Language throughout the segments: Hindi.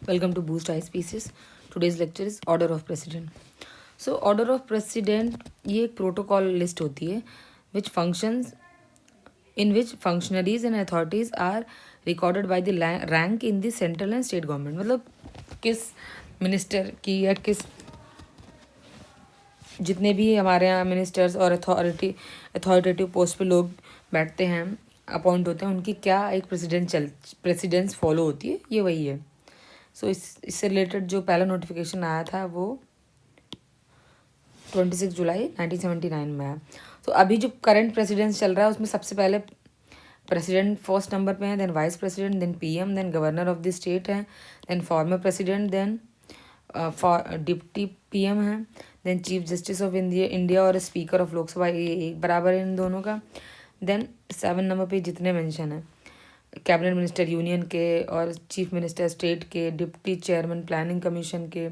Welcome to Boost High Species. Today's lecture is Order of President. So Order of President ये एक प्रोटोकॉल लिस्ट होती है which functions in which functionaries and authorities are recorded by the rank in the central and state government. मतलब किस मिनिस्टर की या किस जितने भी हमारे यहाँ मिनिस्टर्स और अथॉरिटेटिव पोस्ट पे लोग बैठते हैं अपॉइंट होते हैं उनकी क्या एक प्रेसिडेंस फॉलो होती है, ये वही है. सो इससे रिलेटेड जो पहला नोटिफिकेशन आया था वो 26 जुलाई 1979 में आया. तो अभी जो करंट प्रेसिडेंस चल रहा है उसमें सबसे पहले प्रेसिडेंट फर्स्ट नंबर पे है, then vice president, then PM, then governor of the state है, then former president, then deputy PM है, then chief justice of India और स्पीकर ऑफ लोकसभा, ये एक बराबर है इन दोनों का. देन 7 नंबर पे जितने मेंशन है कैबिनेट मिनिस्टर यूनियन के और चीफ मिनिस्टर स्टेट के, डिप्टी चेयरमैन प्लानिंग कमीशन के,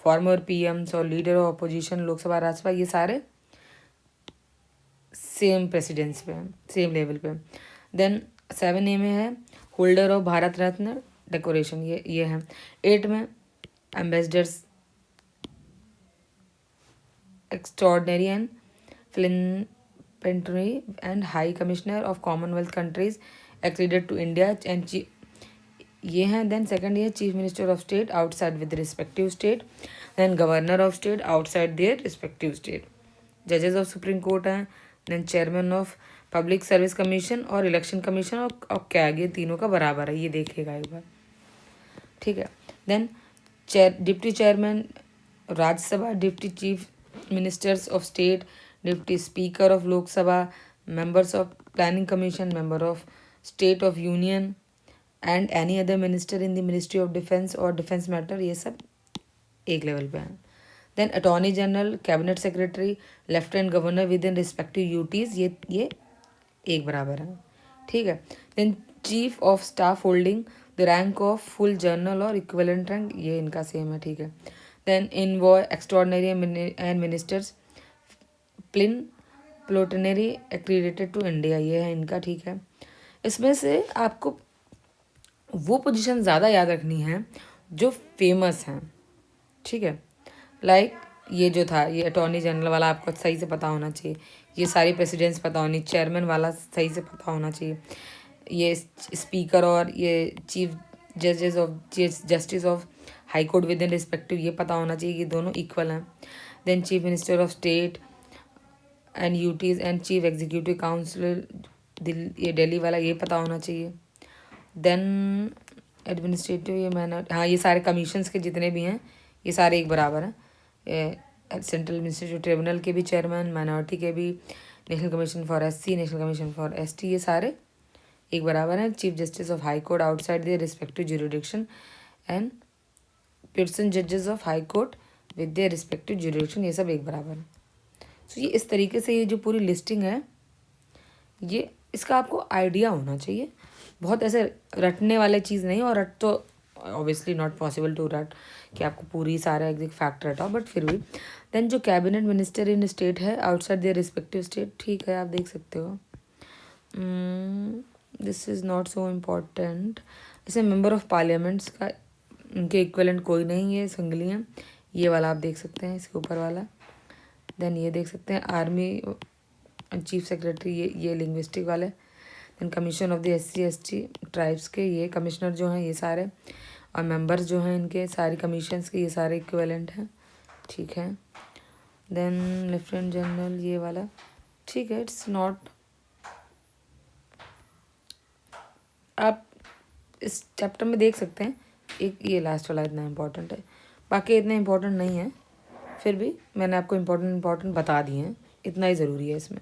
फॉर्मर पीएम्स और leader of opposition Lok Sabha Rajya Sabha, ये सारे सेम प्रेसिडेंस पे हैं, सेम लेवल पे. देन 7A में है holder of Bharat Ratna decoration, ये है. 8 में ambassadors extraordinary and plenipotentiary and high commissioner of commonwealth countries accredited to India and ये हैं. देन सेकंड ये chief minister of state outside with respective state, then governor of state outside their respective state, जजेस ऑफ सुप्रीम कोर्ट हैं, then chairman of public service commission और इलेक्शन कमीशन और कैग, ये तीनों का बराबर है, ये देखिएगा एक बार, ठीक है. Then deputy chairman Rajya Sabha, deputy chief ministers of state, deputy speaker of Lok Sabha, members of planning commission, member of state of union and any other minister in the ministry of defence और डिफेंस मैटर, ये सब एक लेवल पे हैं. Then attorney general, cabinet secretary, lieutenant governor with in respective duties, ये एक बराबर है, ठीक है. Then chief of staff holding the rank of full general और इक्विवेलेंट रैंक, ये इनका सेम है, ठीक है. Then envoy extraordinary and ministers plenipotentiary accredited to India, ये है इनका, ठीक है. इसमें से आपको वो पोजीशन ज़्यादा याद रखनी है जो फेमस हैं, ठीक है. लाइक ये जो था, ये अटॉर्नी जनरल वाला आपको सही से पता होना चाहिए, ये सारी प्रेसिडेंट्स पता होनी, चेयरमैन वाला सही से पता होना चाहिए, ये स्पीकर और ये chief justice of high court with in respective, ये पता होना चाहिए कि दोनों इक्वल हैं. Then chief minister of state and UTs and chief executive council ये दिल्ली वाला, ये पता होना चाहिए. देन एडमिनिस्ट्रेटिव, ये मैंने ये सारे कमीशंस के जितने भी हैं ये सारे एक बराबर हैं. सेंट्रल एडमिनिस्ट्रेटिव ट्रिब्यूनल के भी चेयरमैन, माइनॉरिटी के भी, national commission for SC, national commission for ST, ये सारे एक बराबर हैं. Chief justice of high court outside their respective jurisdiction and person जजेस of high court with their respective jurisdiction, ये सब एक बराबर हैं. सो ये इस तरीके से ये जो पूरी लिस्टिंग है, ये इसका आपको आइडिया होना चाहिए. बहुत ऐसे रटने वाले चीज़ नहीं, और रट तो ऑब्वियसली नॉट पॉसिबल टू रट कि आपको पूरी सारा एग्जैक्ट फैक्ट रटाओ, बट फिर भी. देन जो कैबिनेट मिनिस्टर इन स्टेट है आउटसाइड देयर रिस्पेक्टिव स्टेट, ठीक है, आप देख सकते हो. This is not so important. इसमें मेंबर ऑफ पार्लियामेंट्स का उनके इक्वलेंट कोई नहीं है, सिंगली हैं. ये वाला आप देख सकते हैं, इसके ऊपर वाला. देन ये देख सकते हैं आर्मी चीफ सेक्रेटरी, ये लिंग्विस्टिक वाले. Then commission of the SC ST tribes के ये कमिश्नर जो हैं ये सारे, और मेंबर्स जो हैं इनके सारी कमीशंस के, ये सारे इक्विवेलेंट हैं, ठीक है. देन लेफ्टिनेंट जनरल ये वाला, ठीक है, इट्स नॉट, आप इस चैप्टर में देख सकते हैं. एक ये लास्ट वाला इतना इम्पोर्टेंट है, बाकी इतना इम्पोर्टेंट नहीं है, फिर भी मैंने आपको इम्पोर्टेंट बता दिए हैं, इतना ही ज़रूरी है इसमें.